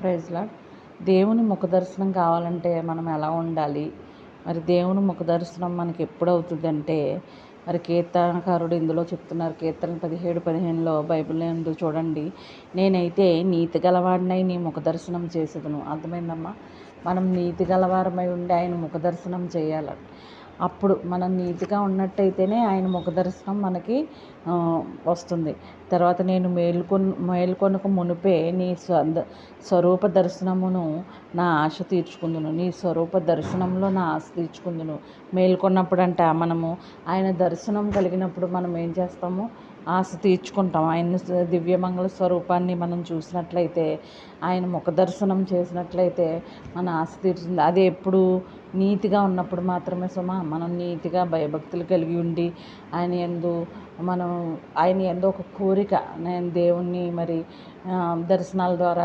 Praise lord. దేవుని ముఖ దర్శనం కావాలంటే మనం ఎలా ఉండాలి? మరి దేవుని ముఖ దర్శనం మనకి ఎప్పుడు అవుతుందంటే, మరి కీర్తనకారుడు ఇందులో చెప్తున్నారు. కీర్తన 17:15 బైబిల్ యందు చూడండి, నేనైతే నీతి గలవాడినై నీ ముఖ దర్శనం చేసేదను. అర్థమైందమ్మా? మనం నీతి గలవారమై ఉండి ఆయన ముఖ దర్శనం చేయాలి. అప్పుడు మనం నీతిగా ఉన్నట్టయితేనే ఆయన ముఖ దర్శనం మనకి వస్తుంది. తర్వాత నేను మేల్కొనక మునిపే నీ స్వరూప దర్శనమును నా ఆశ తీర్చుకుందును. నీ స్వరూప దర్శనంలో నా ఆశ తీర్చుకుందును. మేల్కొన్నప్పుడు అంట మనము ఆయన దర్శనం కలిగినప్పుడు మనం ఏం చేస్తాము? ఆశ తీర్చుకుంటాం. ఆయన దివ్యమంగళ స్వరూపాన్ని మనం చూసినట్లయితే, ఆయన ముఖ దర్శనం చేసినట్లయితే మన ఆశ తీరుతుంది. అది ఎప్పుడు నీతిగా ఉన్నప్పుడు మాత్రమే సుమా. మనం నీతిగా భయభక్తులు కలిగి ఉండి ఆయన యందు ఒక కోరిక, నేను దేవుణ్ణి మరి దర్శనాల ద్వారా